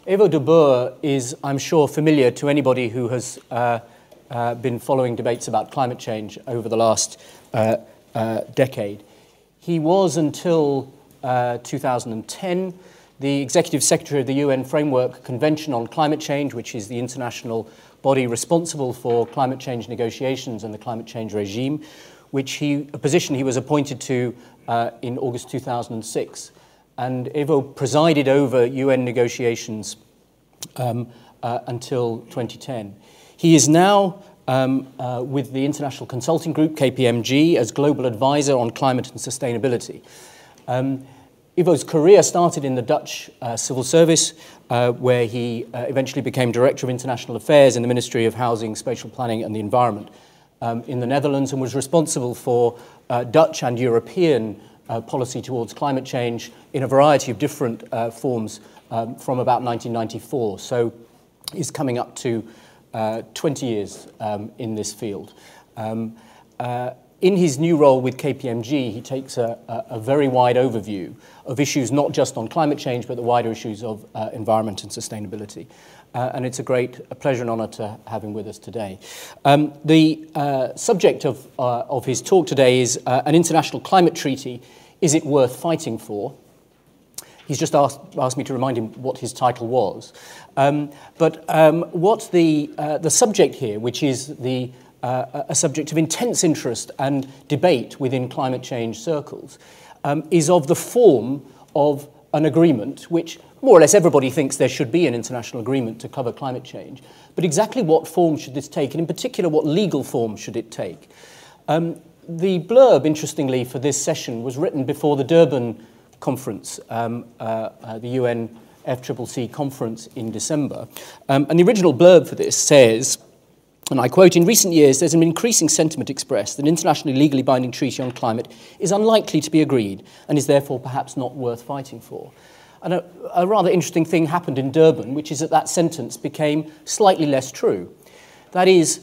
Yvo De Boer is, I'm sure, familiar to anybody who has been following debates about climate change over the last decade. He was, until 2010, the Executive Secretary of the UN Framework Convention on Climate Change, which is the international body responsible for climate change negotiations and the climate change regime, a position he was appointed to in August 2006. And Yvo presided over UN negotiations until 2010. He is now with the International Consulting Group, KPMG, as Global Advisor on Climate and Sustainability. Yvo's career started in the Dutch civil service, where he eventually became Director of International Affairs in the Ministry of Housing, Spatial Planning and the Environment in the Netherlands, and was responsible for Dutch and European policy towards climate change in a variety of different forms from about 1994. So he's coming up to 20 years in this field. In his new role with KPMG, he takes a very wide overview of issues not just on climate change, but the wider issues of environment and sustainability. And it's a pleasure and honor to have him with us today. The subject of his talk today is an international climate treaty. Is it worth fighting for? He's just asked me to remind him what his title was. What the subject here, which is a subject of intense interest and debate within climate change circles, is of the form of an agreement, which more or less everybody thinks there should be an international agreement to cover climate change. But exactly what form should this take, and in particular, what legal form should it take? The blurb, interestingly, for this session was written before the Durban conference, the UN FCCC conference in December. And the original blurb for this says, and I quote, "In recent years, there's an increasing sentiment expressed that an internationally legally binding treaty on climate is unlikely to be agreed and is therefore perhaps not worth fighting for." And a rather interesting thing happened in Durban, which is that sentence became slightly less true. That is,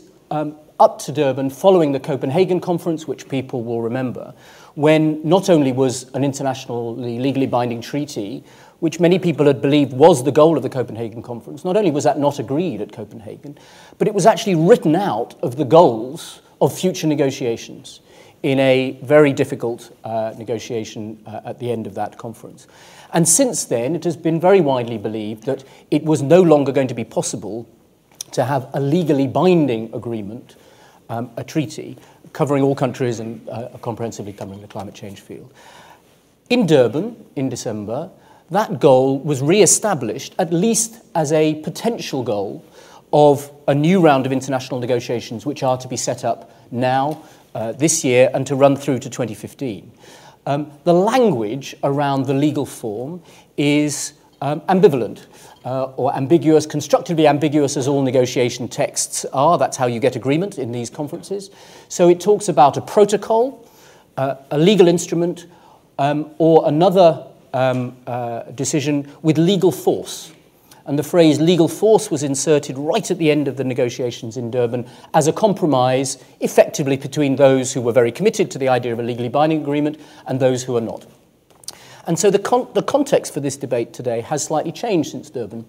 up to Durban, following the Copenhagen conference, which people will remember, when not only was an internationally legally binding treaty, which many people had believed was the goal of the Copenhagen conference, not only was that not agreed at Copenhagen, but it was actually written out of the goals of future negotiations in a very difficult negotiation at the end of that conference. And since then, it has been very widely believed that it was no longer going to be possible to have a legally binding agreement, a treaty, covering all countries and comprehensively covering the climate change field. In Durban, in December, that goal was re-established, at least as a potential goal of a new round of international negotiations, which are to be set up now, this year, and to run through to 2015. The language around the legal form is ambivalent, or ambiguous, constructively ambiguous, as all negotiation texts are. That's how you get agreement in these conferences. So it talks about a protocol, a legal instrument, or another decision with legal force. And the phrase legal force was inserted right at the end of the negotiations in Durban as a compromise, effectively between those who were very committed to the idea of a legally binding agreement and those who are not. And so the context for this debate today has slightly changed since Durban.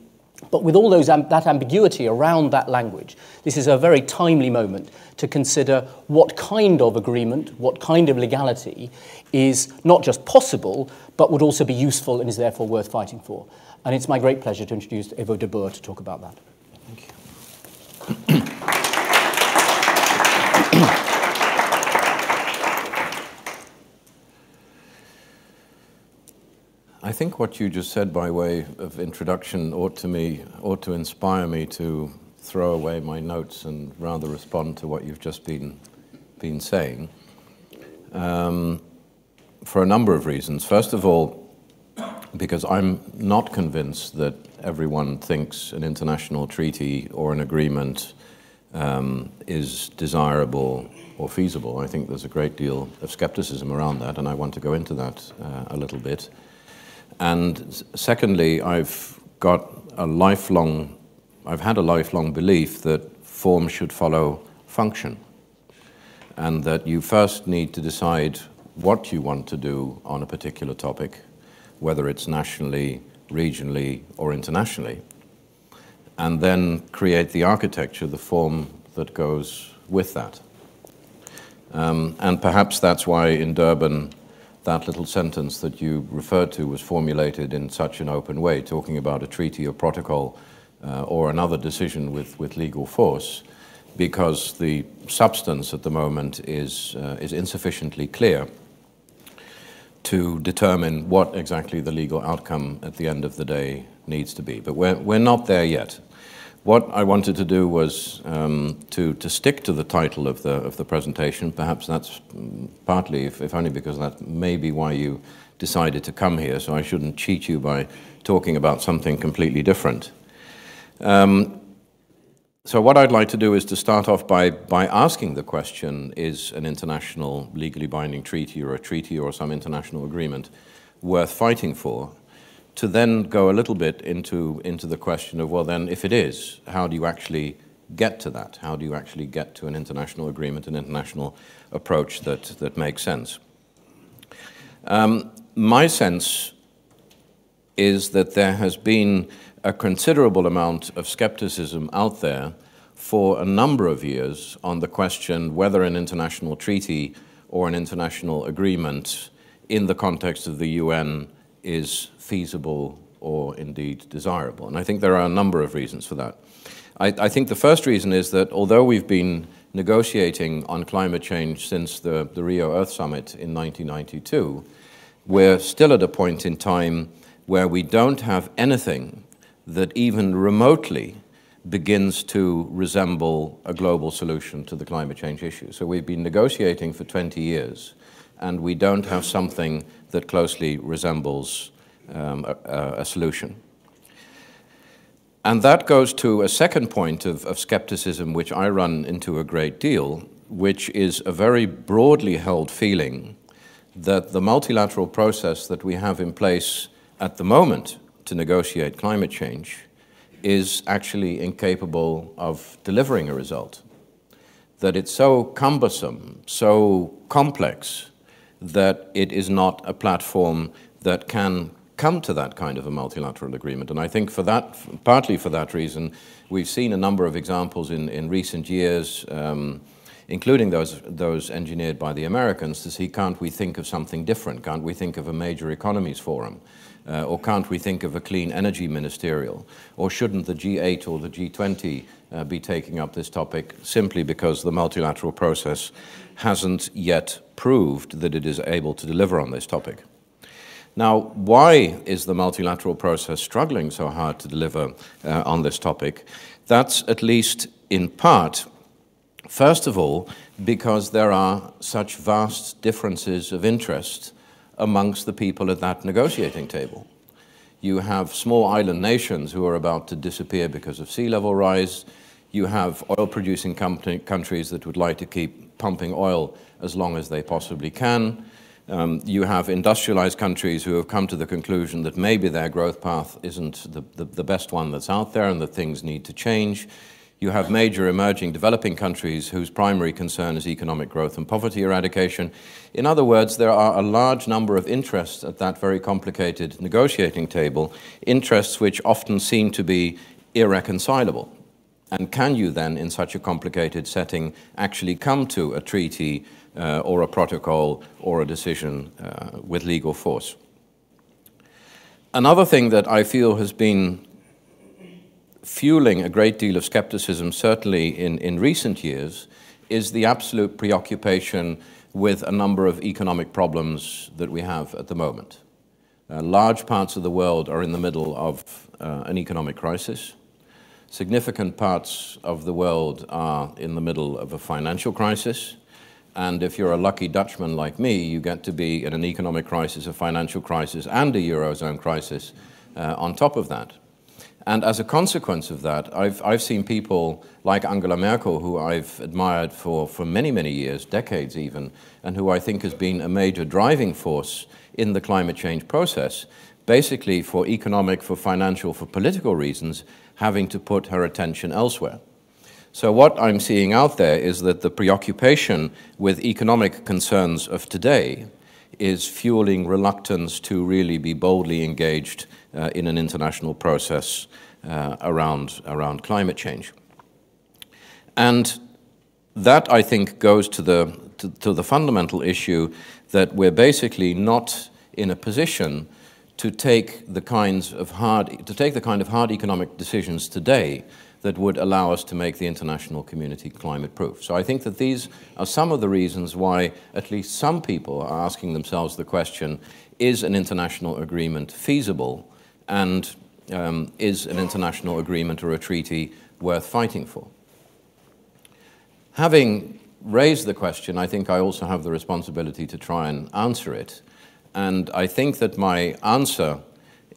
But with all that ambiguity around that language, this is a very timely moment to consider what kind of agreement, what kind of legality is not just possible, but would also be useful and is therefore worth fighting for. And it's my great pleasure to introduce Yvo De Boer to talk about that. Thank you. I think what you just said by way of introduction ought to inspire me to throw away my notes and rather respond to what you've just been saying, for a number of reasons. First of all, because I'm not convinced that everyone thinks an international treaty or an agreement is desirable or feasible. I think there's a great deal of skepticism around that, and I want to go into that a little bit. And secondly, I've had a lifelong belief that form should follow function, and that you first need to decide what you want to do on a particular topic, whether it's nationally, regionally, or internationally. and then create the architecture, the form that goes with that. And perhaps that's why in Durban, that little sentence that you referred to was formulated in such an open way, talking about a treaty or protocol or another decision with legal force, because the substance at the moment is insufficiently clear to determine what exactly the legal outcome at the end of the day needs to be. But we're not there yet. What I wanted to do was to stick to the title of the presentation. Perhaps that's partly, if only because that may be why you decided to come here, so I shouldn't cheat you by talking about something completely different. So what I'd like to do is to start off by asking the question, is an international legally binding treaty or some international agreement worth fighting for? To then go a little bit into the question of, well then, if it is, how do you actually get to that? How do you actually get to an international agreement, an international approach that makes sense? My sense is that there has been a considerable amount of skepticism out there for a number of years on the question whether an international treaty or an international agreement in the context of the UN is feasible or indeed desirable. And I think there are a number of reasons for that. I think the first reason is that although we've been negotiating on climate change since the Rio Earth Summit in 1992, we're still at a point in time where we don't have anything that even remotely begins to resemble a global solution to the climate change issue. So we've been negotiating for 20 years, and we don't have something that closely resembles a solution. And that goes to a second point of skepticism, which I run into a great deal, which is a very broadly held feeling that the multilateral process that we have in place at the moment to negotiate climate change is actually incapable of delivering a result. That it's so cumbersome, so complex, that it is not a platform that can come to that kind of a multilateral agreement. And I think for that, partly for that reason, we've seen a number of examples in recent years, including those engineered by the Americans, to see, can't we think of something different? Can't we think of a major economies forum? Or can't we think of a clean energy ministerial? Or shouldn't the G8 or the G20 be taking up this topic simply because the multilateral process hasn't yet proved that it is able to deliver on this topic? Now, why is the multilateral process struggling so hard to deliver on this topic? That's at least in part, first of all, because there are such vast differences of interest amongst the people at that negotiating table. You have small island nations who are about to disappear because of sea level rise. You have oil-producing countries that would like to keep pumping oil as long as they possibly can. You have industrialized countries who have come to the conclusion that maybe their growth path isn't the best one that's out there and that things need to change. You have major emerging developing countries whose primary concern is economic growth and poverty eradication. In other words, there are a large number of interests at that very complicated negotiating table, interests which often seem to be irreconcilable. And can you then, in such a complicated setting, actually come to a treaty or a protocol or a decision with legal force? Another thing that I feel has been fueling a great deal of skepticism, certainly in recent years, is the absolute preoccupation with a number of economic problems that we have at the moment. Large parts of the world are in the middle of an economic crisis. Significant parts of the world are in the middle of a financial crisis. And if you're a lucky Dutchman like me, you get to be in an economic crisis, a financial crisis, and a Eurozone crisis on top of that. And as a consequence of that, I've seen people like Angela Merkel, who I've admired for many, many years, decades even, and who I think has been a major driving force in the climate change process, basically for economic, for financial, for political reasons, having to put her attention elsewhere. So what I'm seeing out there is that the preoccupation with economic concerns of today is fueling reluctance to really be boldly engaged in an international process around climate change. And that, I think, goes to the fundamental issue that we're basically not in a position to take the kind of hard economic decisions today that would allow us to make the international community climate-proof. So I think that these are some of the reasons why at least some people are asking themselves the question, is an international agreement feasible, and is an international agreement or a treaty worth fighting for? Having raised the question, I think I also have the responsibility to try and answer it. And I think that my answer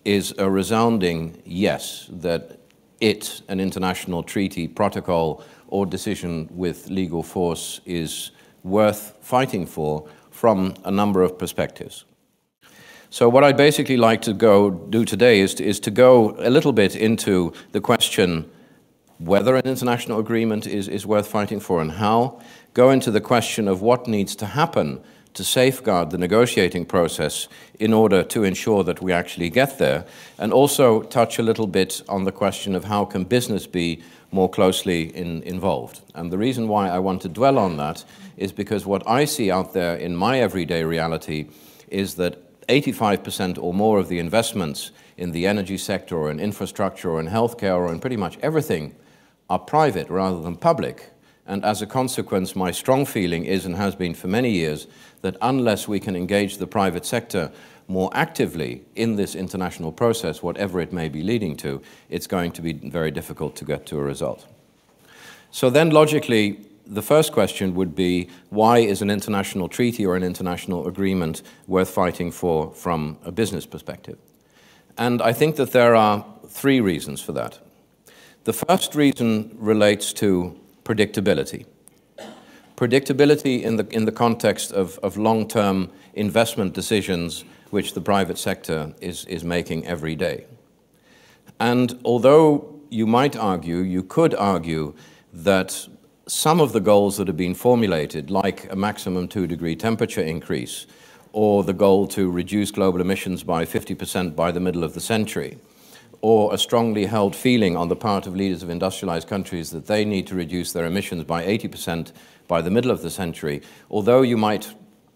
is a resounding yes, that an international treaty, protocol, or decision with legal force is worth fighting for from a number of perspectives. So what I'd basically like to do today is to go a little bit into the question whether an international agreement is worth fighting for and how, go into the question of what needs to happen to safeguard the negotiating process in order to ensure that we actually get there, and also touch a little bit on the question of how can business be more closely involved. And the reason why I want to dwell on that is because what I see out there in my everyday reality is that 85% or more of the investments in the energy sector or in infrastructure or in healthcare or in pretty much everything are private rather than public. And as a consequence, my strong feeling is, and has been for many years, that unless we can engage the private sector more actively in this international process, whatever it may be leading to, it's going to be very difficult to get to a result. So then logically, the first question would be, why is an international treaty or an international agreement worth fighting for from a business perspective? And I think that there are three reasons for that. The first reason relates to predictability. Predictability in the context of long-term investment decisions which the private sector is making every day. And although you could argue that some of the goals that have been formulated, like a maximum 2-degree temperature increase, or the goal to reduce global emissions by 50% by the middle of the century, or a strongly held feeling on the part of leaders of industrialized countries that they need to reduce their emissions by 80% by the middle of the century, although you might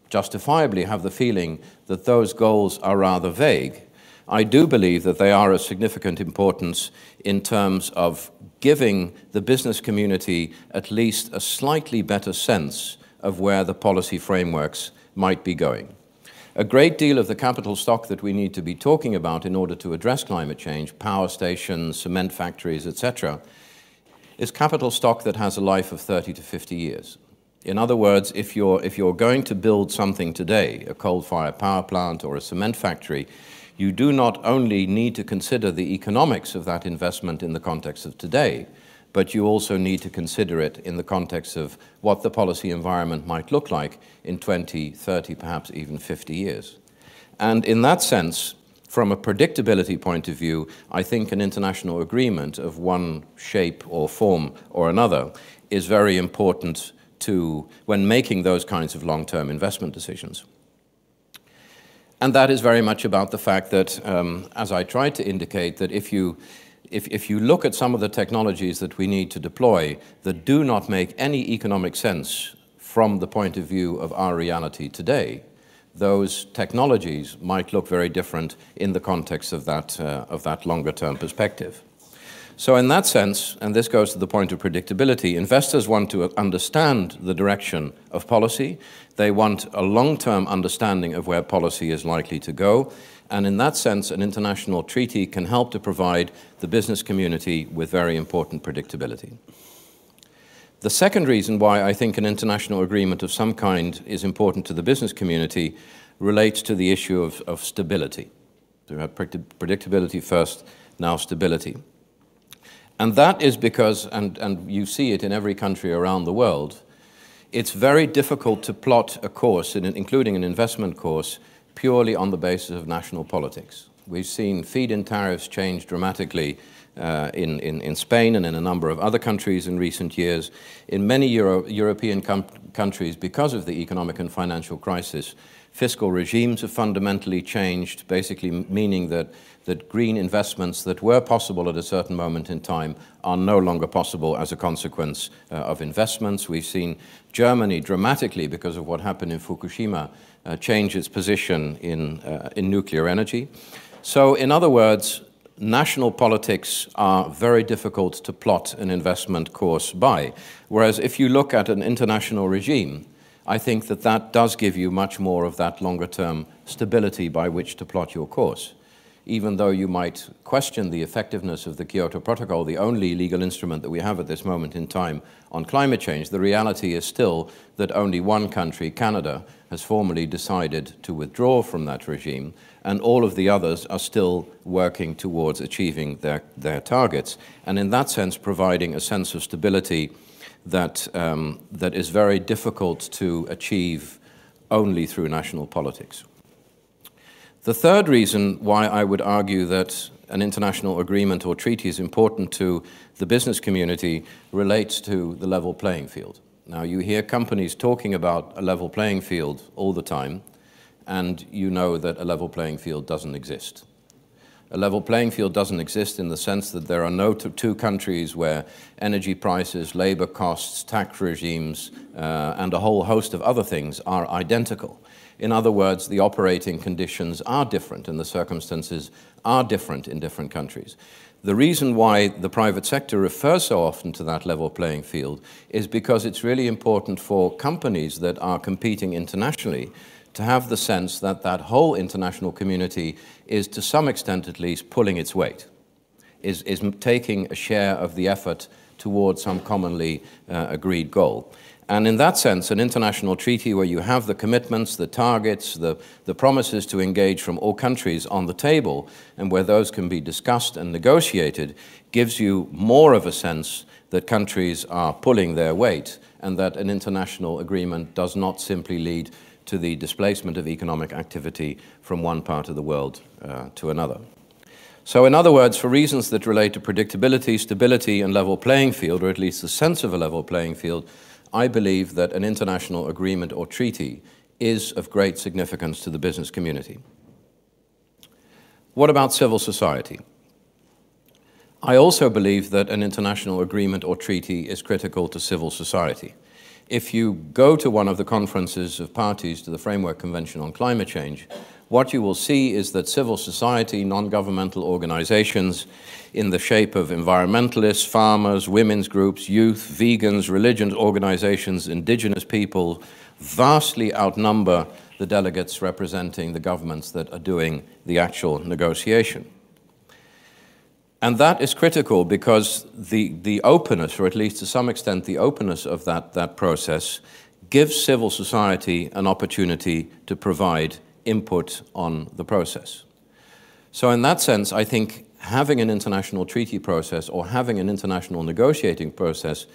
justifiably have the feeling that those goals are rather vague, I do believe that they are of significant importance in terms of giving the business community at least a slightly better sense of where the policy frameworks might be going. A great deal of the capital stock that we need to be talking about in order to address climate change, power stations, cement factories, etc., is capital stock that has a life of 30 to 50 years. In other words, if you're going to build something today, a coal-fired power plant or a cement factory, you do not only need to consider the economics of that investment in the context of today, but you also need to consider it in the context of what the policy environment might look like in 20, 30, perhaps even 50 years. And in that sense, from a predictability point of view, I think an international agreement of one shape or form or another is very important when making those kinds of long-term investment decisions. And that is very much about the fact that, as I tried to indicate, that if you look at some of the technologies that we need to deploy that do not make any economic sense from the point of view of our reality today, those technologies might look very different in the context of that longer-term perspective. So in that sense, and this goes to the point of predictability, investors want to understand the direction of policy. They want a long-term understanding of where policy is likely to go. And in that sense, an international treaty can help to provide the business community with very important predictability. The second reason why I think an international agreement of some kind is important to the business community relates to the issue of stability. So we have predictability first, now stability. And that is because, and you see it in every country around the world, it's very difficult to plot a course, including an investment course, purely on the basis of national politics. We've seen feed-in tariffs change dramatically in Spain and in a number of other countries in recent years. In many European countries, because of the economic and financial crisis, fiscal regimes have fundamentally changed, basically meaning that green investments that were possible at a certain moment in time are no longer possible as a consequence of investments. We've seen Germany dramatically, because of what happened in Fukushima, change its position in nuclear energy. So, in other words, national politics are very difficult to plot an investment course by. Whereas if you look at an international regime, I think that does give you much more of that longer-term stability by which to plot your course. Even though you might question the effectiveness of the Kyoto Protocol, the only legal instrument that we have at this moment in time on climate change, the reality is still that only one country, Canada, has formally decided to withdraw from that regime, and all of the others are still working towards achieving their targets, and in that sense providing a sense of stability that is very difficult to achieve only through national politics. The third reason why I would argue that an international agreement or treaty is important to the business community relates to the level playing field. Now, you hear companies talking about a level playing field all the time, and you know that a level playing field doesn't exist. A level playing field doesn't exist in the sense that there are no two countries where energy prices, labor costs, tax regimes, and a whole host of other things are identical. In other words, the operating conditions are different and the circumstances are different in different countries. The reason why the private sector refers so often to that level playing field is because it's really important for companies that are competing internationally to have the sense that that whole international community is, to some extent at least, pulling its weight, is taking a share of the effort towards some commonly agreed goal. And in that sense, an international treaty where you have the commitments, the targets, the promises to engage from all countries on the table, and where those can be discussed and negotiated, gives you more of a sense that countries are pulling their weight, and that an international agreement does not simply lead to the displacement of economic activity from one part of the world to another. So in other words, for reasons that relate to predictability, stability, and level playing field, or at least the sense of a level playing field, I believe that an international agreement or treaty is of great significance to the business community. What about civil society? I also believe that an international agreement or treaty is critical to civil society. If you go to one of the conferences of parties to the Framework Convention on Climate Change, what you will see is that civil society, non-governmental organizations in the shape of environmentalists, farmers, women's groups, youth, vegans, religious organizations, indigenous people, vastly outnumber the delegates representing the governments that are doing the actual negotiation. And that is critical because the openness, or at least to some extent the openness of that process, gives civil society an opportunity to provide input on the process. So in that sense, I think having an international treaty process or having an international negotiating process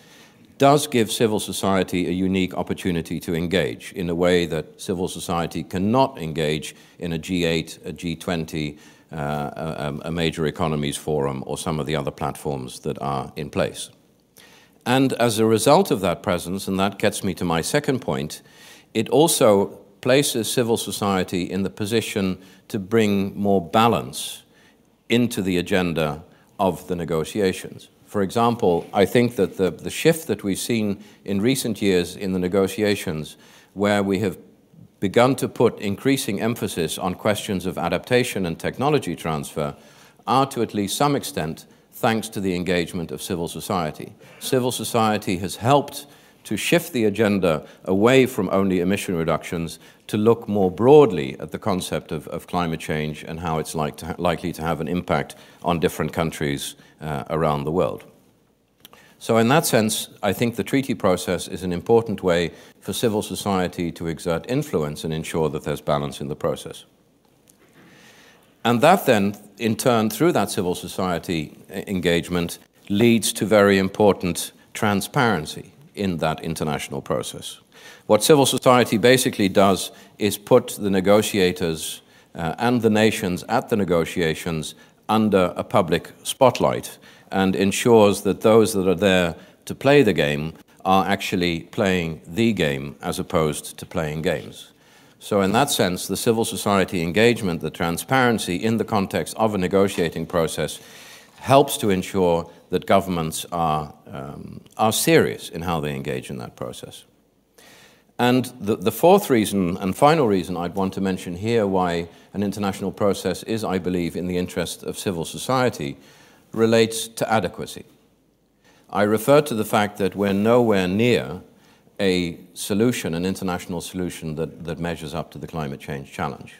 does give civil society a unique opportunity to engage in a way that civil society cannot engage in a G8, a G20, a major economies forum, or some of the other platforms that are in place. And as a result of that presence, and that gets me to my second point, it also places civil society in the position to bring more balance into the agenda of the negotiations. For example, I think that the shift that we've seen in recent years in the negotiations, where we have begun to put increasing emphasis on questions of adaptation and technology transfer, are to at least some extent thanks to the engagement of civil society. Civil society has helped to shift the agenda away from only emission reductions to look more broadly at the concept of climate change and how it's likely to have an impact on different countries around the world. So in that sense, I think the treaty process is an important way for civil society to exert influence and ensure that there's balance in the process. And that then, in turn, through that civil society engagement, leads to very important transparency in that international process. What civil society basically does is put the negotiators and the nations at the negotiations under a public spotlight and ensures that those that are there to play the game are actually playing the game as opposed to playing games. So in that sense, the civil society engagement, the transparency in the context of a negotiating process helps to ensure that governments are serious in how they engage in that process. And the fourth reason and final reason I'd want to mention here why an international process is, I believe, in the interest of civil society relates to adequacy. I refer to the fact that we're nowhere near a solution, an international solution that measures up to the climate change challenge.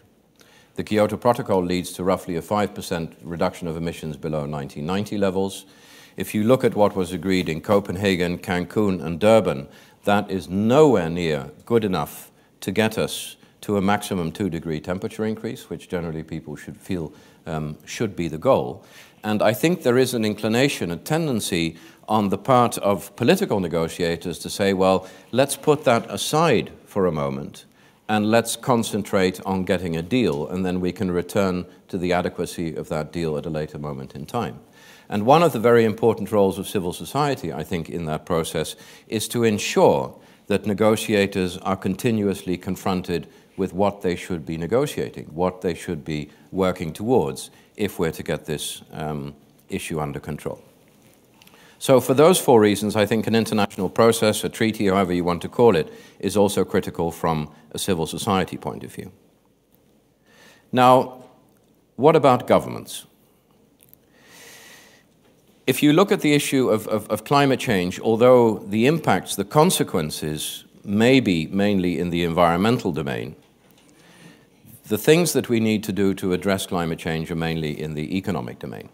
The Kyoto Protocol leads to roughly a 5% reduction of emissions below 1990 levels. If you look at what was agreed in Copenhagen, Cancun, and Durban, that is nowhere near good enough to get us to a maximum 2-degree temperature increase, which generally people should feel should be the goal. And I think there is an inclination, a tendency on the part of political negotiators to say, well, let's put that aside for a moment and let's concentrate on getting a deal, and then we can return to the adequacy of that deal at a later moment in time. And one of the very important roles of civil society, I think, in that process is to ensure that negotiators are continuously confronted with what they should be negotiating, what they should be working towards if we're to get this issue under control. So for those four reasons, I think an international process, a treaty, however you want to call it, is also critical from a civil society point of view. Now, what about governments? If you look at the issue of climate change, although the impacts, the consequences may be mainly in the environmental domain, the things that we need to do to address climate change are mainly in the economic domain.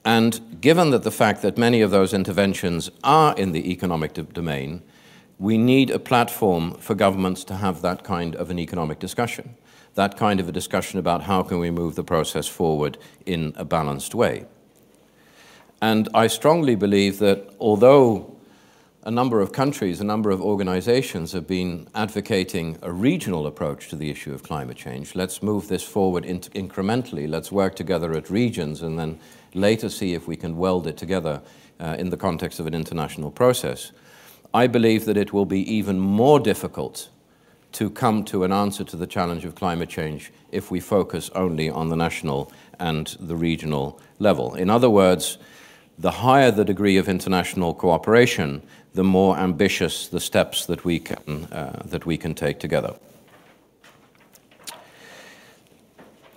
And given that the fact that many of those interventions are in the economic domain, we need a platform for governments to have that kind of an economic discussion, that kind of a discussion about how can we move the process forward in a balanced way. And I strongly believe that although a number of countries, a number of organizations have been advocating a regional approach to the issue of climate change, let's move this forward incrementally, let's work together at regions and then later see if we can weld it together in the context of an international process. I believe that it will be even more difficult to come to an answer to the challenge of climate change if we focus only on the national and the regional level. In other words, the higher the degree of international cooperation, the more ambitious the steps that we can take together.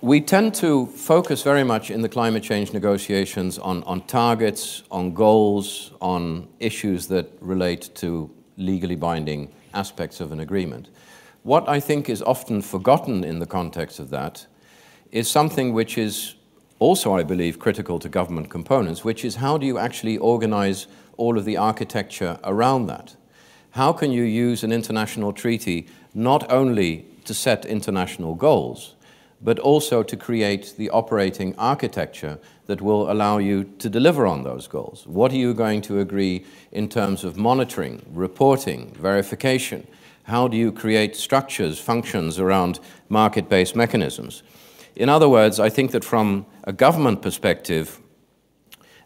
We tend to focus very much in the climate change negotiations on targets, on goals, on issues that relate to legally binding aspects of an agreement. What I think is often forgotten in the context of that is something which is also, I believe, critical to government components, which is how do you actually organize all of the architecture around that? How can you use an international treaty not only to set international goals, but also to create the operating architecture that will allow you to deliver on those goals? What are you going to agree in terms of monitoring, reporting, verification? How do you create structures, functions around market-based mechanisms? In other words, I think that from a government perspective,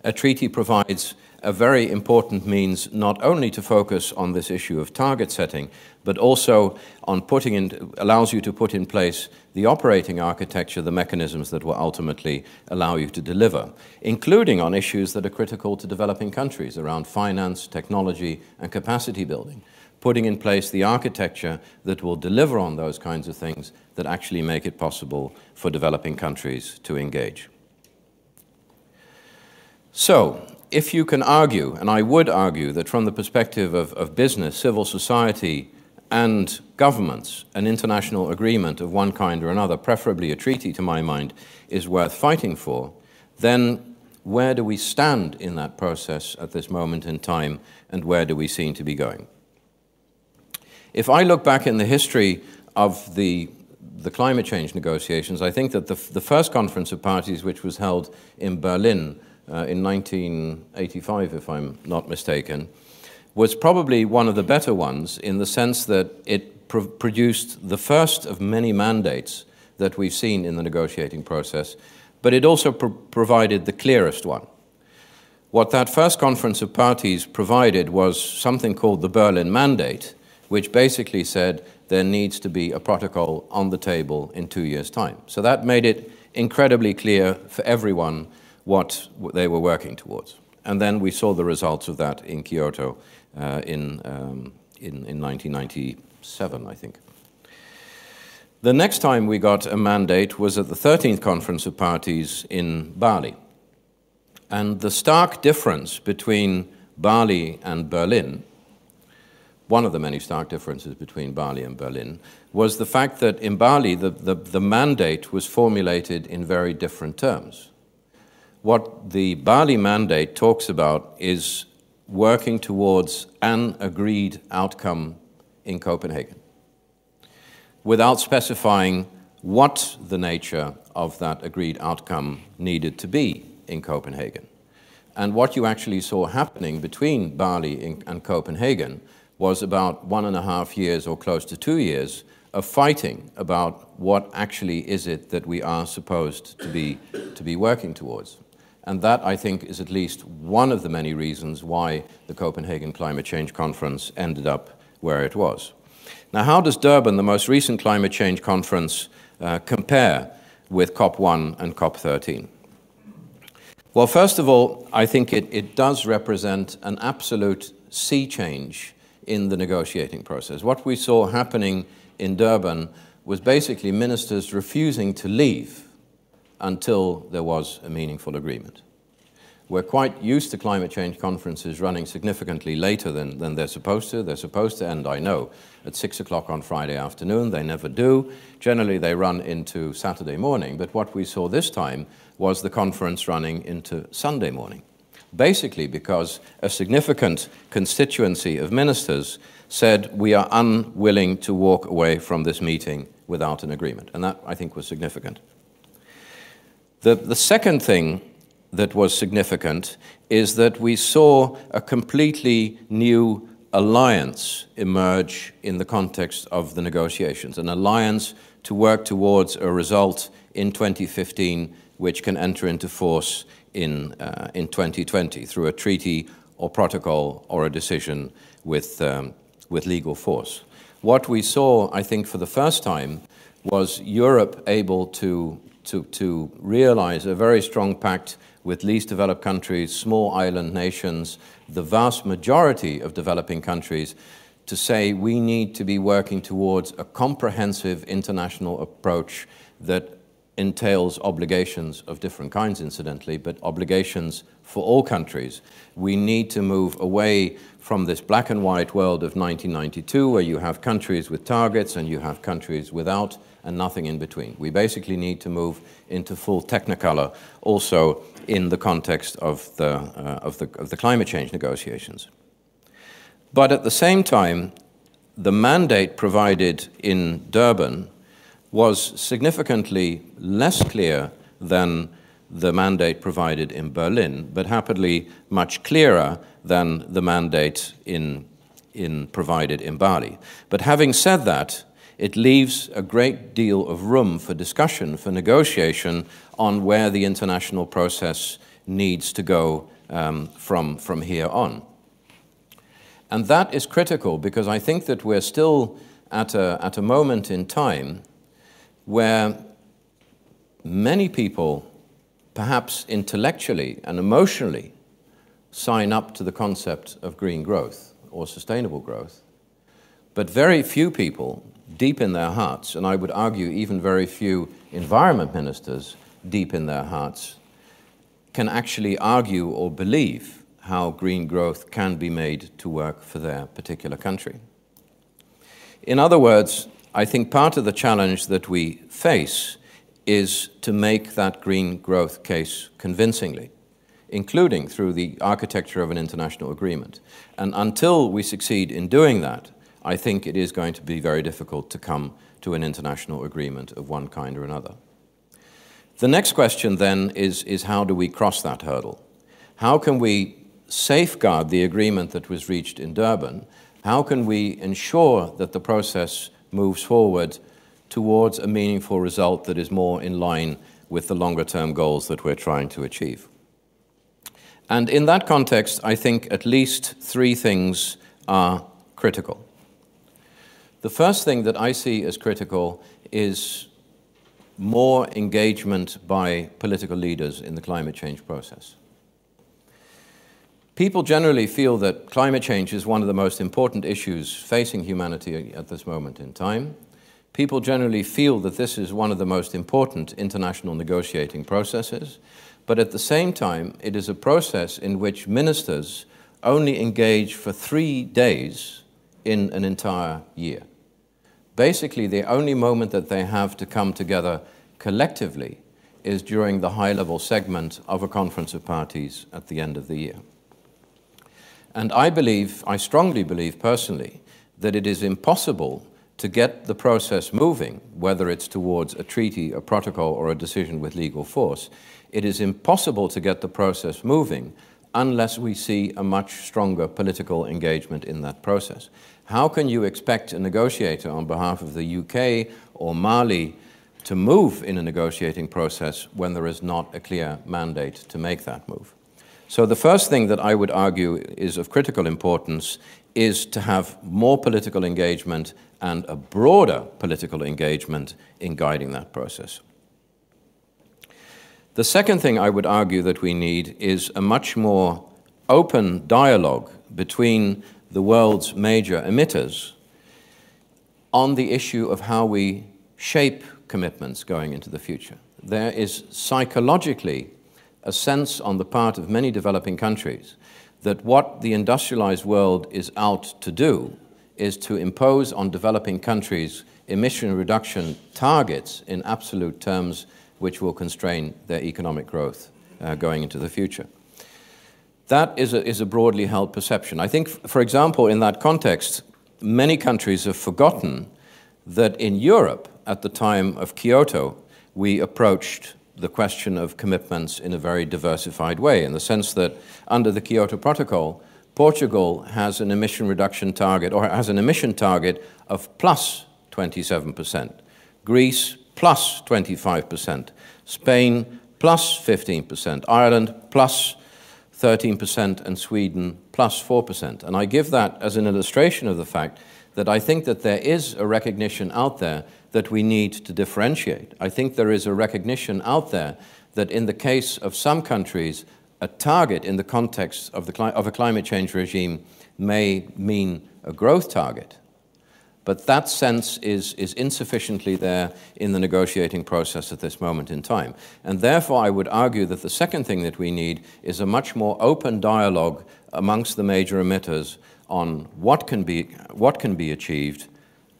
a treaty provides a very important means not only to focus on this issue of target setting, but also on allows you to put in place the operating architecture, the mechanisms that will ultimately allow you to deliver, including on issues that are critical to developing countries around finance, technology, and capacity building, putting in place the architecture that will deliver on those kinds of things that actually make it possible for developing countries to engage. So, if you can argue, and I would argue that from the perspective of business, civil society, and governments, an international agreement of one kind or another, preferably a treaty to my mind, is worth fighting for, then where do we stand in that process at this moment in time, and where do we seem to be going? If I look back in the history of the climate change negotiations, I think that the first conference of parties, which was held in Berlin in 1985, if I'm not mistaken, was probably one of the better ones in the sense that it produced the first of many mandates that we've seen in the negotiating process, but it also provided the clearest one. What that first Conference of Parties provided was something called the Berlin Mandate, which basically said there needs to be a protocol on the table in 2 years' time. So that made it incredibly clear for everyone what they were working towards. And then we saw the results of that in Kyoto in 1997, I think. The next time we got a mandate was at the 13th Conference of Parties in Bali. And the stark difference between Bali and Berlin, one of the many stark differences between Bali and Berlin, was the fact that in Bali the mandate was formulated in very different terms. What the Bali mandate talks about is working towards an agreed outcome in Copenhagen, without specifying what the nature of that agreed outcome needed to be in Copenhagen. And what you actually saw happening between Bali and Copenhagen was about 1.5 years or close to 2 years of fighting about what actually is it that we are supposed to be working towards. And that, I think, is at least one of the many reasons why the Copenhagen Climate Change Conference ended up where it was. Now, how does Durban, the most recent climate change conference, compare with COP1 and COP13? Well, first of all, I think it does represent an absolute sea change in the negotiating process. What we saw happening in Durban was basically ministers refusing to leave until there was a meaningful agreement. We're quite used to climate change conferences running significantly later than they're supposed to. They're supposed to end, I know, at 6 o'clock on Friday afternoon. They never do. Generally, they run into Saturday morning. But what we saw this time was the conference running into Sunday morning, basically because a significant constituency of ministers said we are unwilling to walk away from this meeting without an agreement. And that, I think, was significant. The second thing that was significant is that we saw a completely new alliance emerge in the context of the negotiations, an alliance to work towards a result in 2015 which can enter into force in 2020 through a treaty or protocol or a decision with legal force. What we saw, I think, for the first time was Europe able to realize a very strong pact with least developed countries, small island nations, the vast majority of developing countries, to say we need to be working towards a comprehensive international approach that entails obligations of different kinds, incidentally, but obligations for all countries. We need to move away from this black and white world of 1992, where you have countries with targets and you have countries without, and nothing in between. We basically need to move into full technicolor also in the context of the climate change negotiations. But at the same time, the mandate provided in Durban was significantly less clear than the mandate provided in Berlin, but happily much clearer than the mandate provided in Bali. But having said that, it leaves a great deal of room for discussion, for negotiation on where the international process needs to go from here on. And that is critical because I think that we're still at a moment in time where many people, perhaps intellectually and emotionally, sign up to the concept of green growth or sustainable growth. But very few people, deep in their hearts, and I would argue even very few environment ministers deep in their hearts, can actually argue or believe how green growth can be made to work for their particular country. In other words, I think part of the challenge that we face is to make that green growth case convincingly, including through the architecture of an international agreement. And until we succeed in doing that, I think it is going to be very difficult to come to an international agreement of one kind or another. The next question then is how do we cross that hurdle? How can we safeguard the agreement that was reached in Durban? How can we ensure that the process moves forward towards a meaningful result that is more in line with the longer-term goals that we're trying to achieve? And in that context, I think at least three things are critical. The first thing that I see as critical is more engagement by political leaders in the climate change process. People generally feel that climate change is one of the most important issues facing humanity at this moment in time. People generally feel that this is one of the most important international negotiating processes, but at the same time, it is a process in which ministers only engage for 3 days in an entire year. Basically, the only moment that they have to come together collectively is during the high-level segment of a conference of parties at the end of the year. And I strongly believe personally, that it is impossible to get the process moving, whether it's towards a treaty, a protocol, or a decision with legal force. It is impossible to get the process moving unless we see a much stronger political engagement in that process. How can you expect a negotiator on behalf of the UK or Mali to move in a negotiating process when there is not a clear mandate to make that move? So the first thing that I would argue is of critical importance is to have more political engagement and a broader political engagement in guiding that process. The second thing I would argue that we need is a much more open dialogue between the world's major emitters on the issue of how we shape commitments going into the future. There is psychologically a sense on the part of many developing countries that what the industrialized world is out to do is to impose on developing countries emission reduction targets in absolute terms which will constrain their economic growth going into the future. That is a broadly held perception. I think, for example, in that context, many countries have forgotten that in Europe, at the time of Kyoto, we approached the question of commitments in a very diversified way, in the sense that under the Kyoto Protocol, Portugal has an emission reduction target, or has an emission target of plus 27%, Greece plus 25%, Spain plus 15%, Ireland plus 13%, and Sweden plus 4%. And I give that as an illustration of the fact that I think that there is a recognition out there that we need to differentiate. I think there is a recognition out there that in the case of some countries, a target in the context of a climate change regime may mean a growth target. But that sense is insufficiently there in the negotiating process at this moment in time. And therefore, I would argue that the second thing that we need is a much more open dialogue amongst the major emitters on what can be achieved,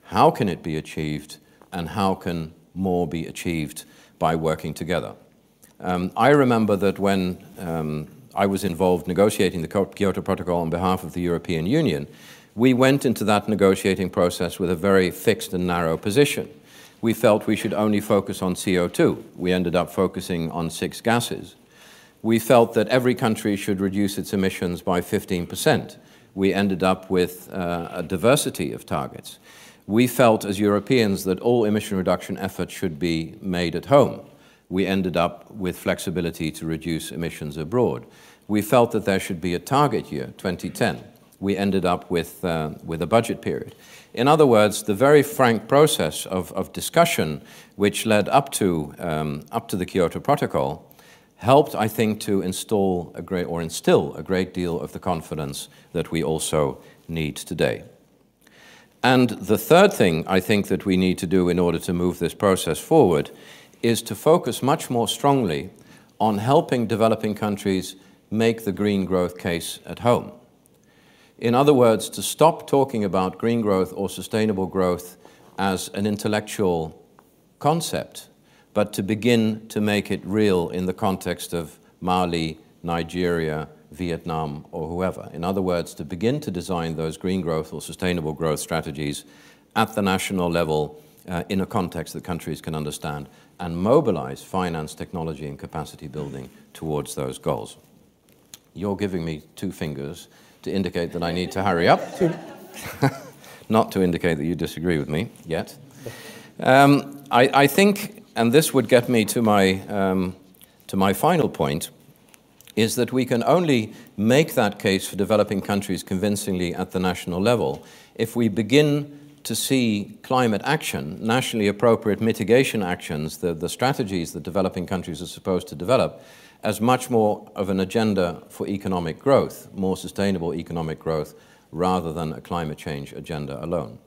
how can it be achieved, and how can more be achieved by working together. I remember that when I was involved negotiating the Kyoto Protocol on behalf of the European Union, we went into that negotiating process with a very fixed and narrow position. We felt we should only focus on CO2. We ended up focusing on 6 gases. We felt that every country should reduce its emissions by 15%. We ended up with a diversity of targets. We felt as Europeans that all emission reduction efforts should be made at home. We ended up with flexibility to reduce emissions abroad. We felt that there should be a target year, 2010. We ended up with a budget period. In other words, the very frank process of discussion which led up to the Kyoto Protocol helped, I think, to instill a great deal of the confidence that we also need today. And the third thing I think that we need to do in order to move this process forward is to focus much more strongly on helping developing countries make the green growth case at home. In other words, to stop talking about green growth or sustainable growth as an intellectual concept, but to begin to make it real in the context of Mali, Nigeria, Vietnam, or whoever. In other words, to begin to design those green growth or sustainable growth strategies at the national level in a context that countries can understand, and mobilize finance, technology, and capacity building towards those goals. You're giving me 2 fingers to indicate that I need to hurry up, not to indicate that you disagree with me yet. I think, and this would get me to my final point, is that we can only make that case for developing countries convincingly at the national level if we begin to see climate action, nationally appropriate mitigation actions, the strategies that developing countries are supposed to develop, as much more of an agenda for economic growth, more sustainable economic growth, rather than a climate change agenda alone.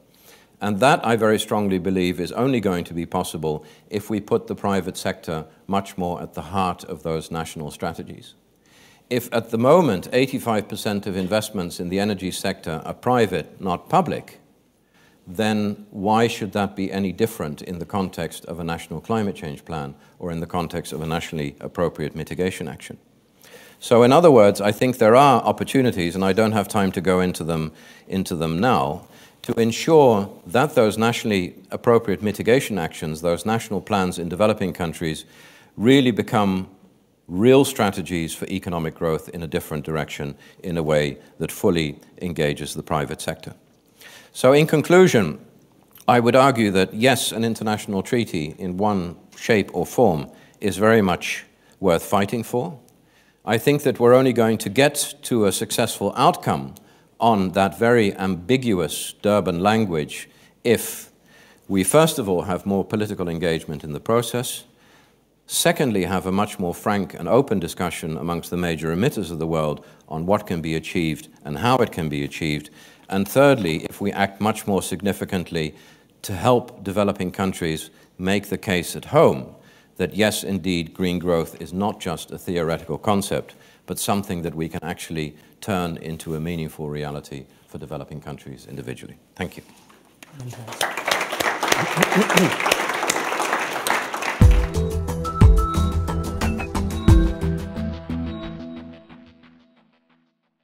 And that, I very strongly believe, is only going to be possible if we put the private sector much more at the heart of those national strategies. If at the moment 85% of investments in the energy sector are private, not public, then why should that be any different in the context of a national climate change plan or in the context of a nationally appropriate mitigation action? So in other words, I think there are opportunities, and I don't have time to go into them now, to ensure that those nationally appropriate mitigation actions, those national plans in developing countries, really become real strategies for economic growth in a different direction, in a way that fully engages the private sector. So in conclusion, I would argue that yes, an international treaty in one shape or form is very much worth fighting for. I think that we're only going to get to a successful outcome on that very ambiguous Durban language if we first of all have more political engagement in the process, secondly have a much more frank and open discussion amongst the major emitters of the world on what can be achieved and how it can be achieved, and thirdly, if we act much more significantly to help developing countries make the case at home that yes, indeed, green growth is not just a theoretical concept, but something that we can actually turn into a meaningful reality for developing countries individually. Thank you.